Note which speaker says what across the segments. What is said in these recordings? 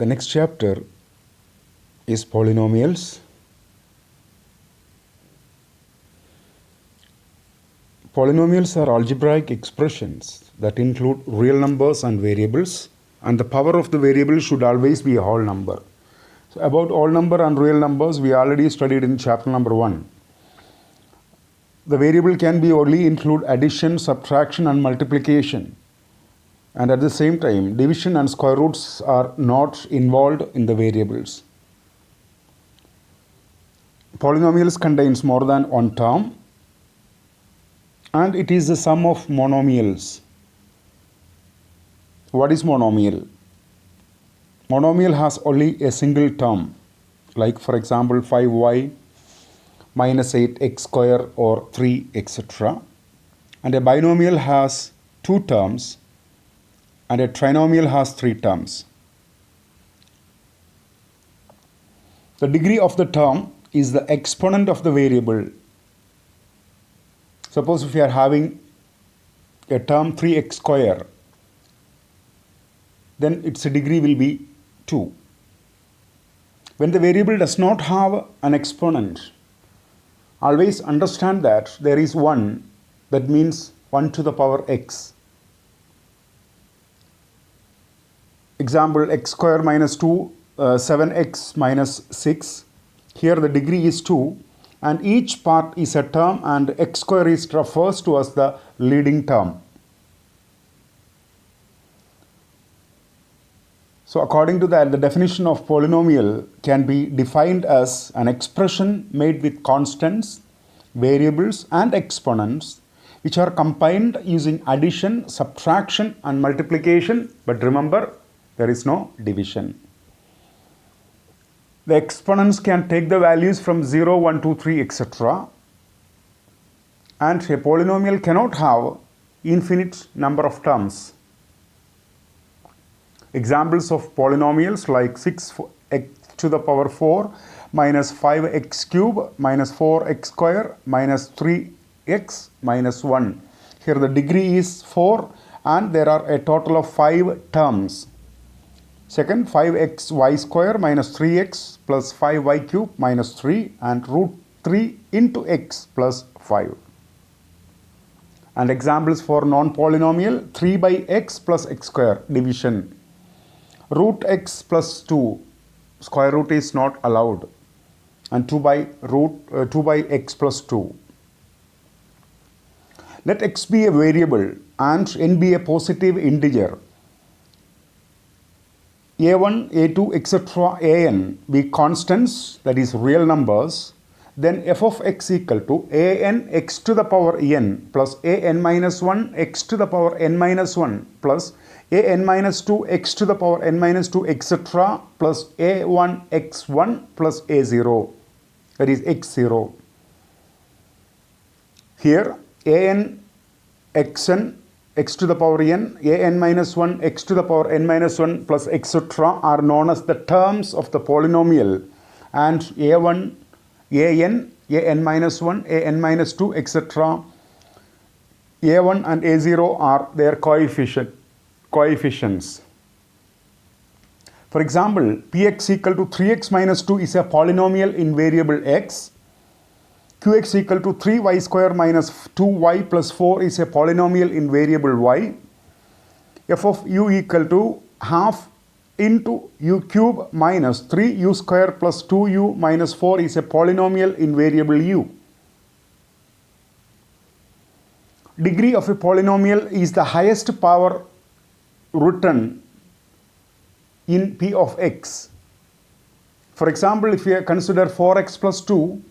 Speaker 1: The next chapter is polynomials. Polynomials are algebraic expressions that include real numbers and variables, and the power of the variable should always be a whole number. So about whole number and real numbers, we already studied in chapter number 1. The variable can be only include addition, subtraction and multiplication. And at the same time, division and square roots are not involved in the variables. Polynomials contains more than one term, and it is the sum of monomials. What is monomial? Monomial has only a single term, like for example 5y minus 8x square or 3, etc. And a binomial has two terms, and a trinomial has three terms. The degree of the term is the exponent of the variable. Suppose if you are having a term 3x square, then its degree will be 2. When the variable does not have an exponent, always understand that there is 1, that means 1 to the power x. Example, x square minus 2, 7x minus 6. Here the degree is 2, and each part is a term, and x square is refers to as the leading term. So according to that, the definition of polynomial can be defined as an expression made with constants, variables and exponents, which are combined using addition, subtraction and multiplication. But remember, there is no division. The exponents can take the values from 0, 1, 2, 3, etc. And a polynomial cannot have infinite number of terms. Examples of polynomials like 6x to the power 4 minus 5x cube minus 4x square minus 3x minus 1. Here the degree is 4 and there are a total of 5 terms. Second, 5xy square minus 3x plus 5y cube minus 3 and root 3 into x plus 5. And examples for non-polynomial, 3 by x plus x square, division. Root x plus 2, square root is not allowed, and 2 by x plus 2. Let x be a variable and n be a positive integer. a1, a2, etc. an be constants, that is real numbers, then f of x equal to an x to the power n plus an minus 1 x to the power n minus 1 plus an minus 2 x to the power n minus 2 etc. plus a1 x1 plus a0, that is x0. Here an xn x to the power n, an minus 1 x to the power n minus 1 plus etc. are known as the terms of the polynomial, and a1, an minus 1, an minus 2 etc. a1 and a0 are their coefficients. For example, px equal to 3x minus 2 is a polynomial in variable x. Qx equal to 3y square minus 2y plus 4 is a polynomial in variable y. F of u equal to half into u cube minus 3u square plus 2u minus 4 is a polynomial in variable u. Degree of a polynomial is the highest power written in p of x. For example, if you consider 4x plus 2,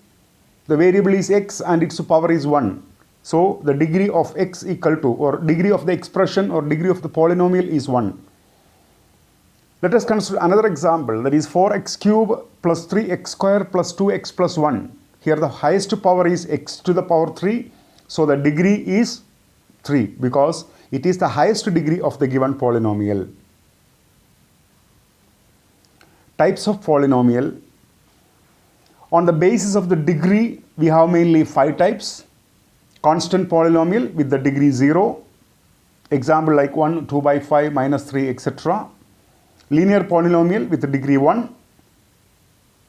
Speaker 1: the variable is x and its power is 1. So the degree of x equal to, or degree of the expression or degree of the polynomial is 1. Let us consider another example, that is 4x cube plus 3x square plus 2x plus 1. Here the highest power is x to the power 3. So the degree is 3 because it is the highest degree of the given polynomial. Types of polynomial. On the basis of the degree, we have mainly 5 types. Constant polynomial with the degree 0. Example like 1, 2 by 5, minus 3, etc. linear polynomial with degree 1,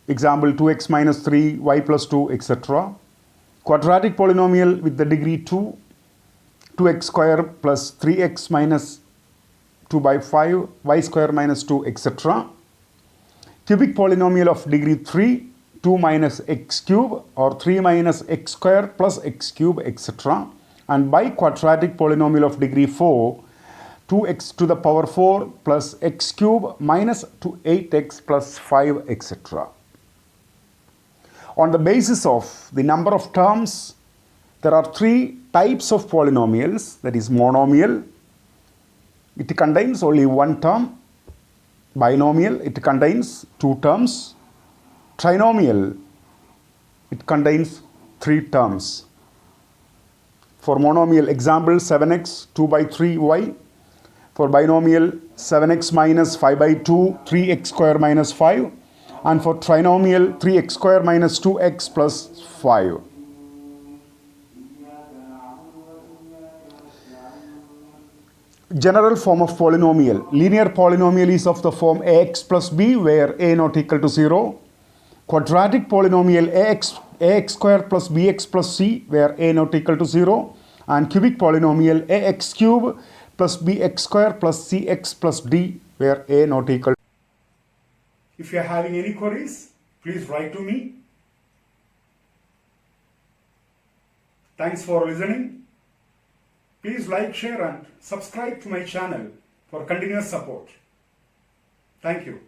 Speaker 1: example 2x minus 3, y plus 2, etc. Quadratic polynomial with the degree 2, 2x square plus 3x minus 2 by 5, y square minus 2, etc. Cubic polynomial of degree 3, 2 minus x cube or 3 minus x square plus x cube, etc. And biquadratic polynomial of degree 4, 2x to the power 4 plus x cube minus 8x plus 5, etc. On the basis of the number of terms, there are three types of polynomials, that is monomial, it contains only one term. Binomial, it contains two terms. Trinomial, it contains three terms. For monomial, example 7x 2 by 3y. For binomial, 7x minus 5 by 2, 3x square minus 5. And for trinomial, 3x square minus 2x plus 5. General form of polynomial. Linear polynomial is of the form ax plus b, where a not equal to 0. Quadratic polynomial ax square plus bx plus c, where a not equal to 0. And cubic polynomial ax cube plus bx square plus cx plus d, where a not equal to. If you are having any queries, please write to me. Thanks for listening. Please like, share and subscribe to my channel for continuous support. Thank you.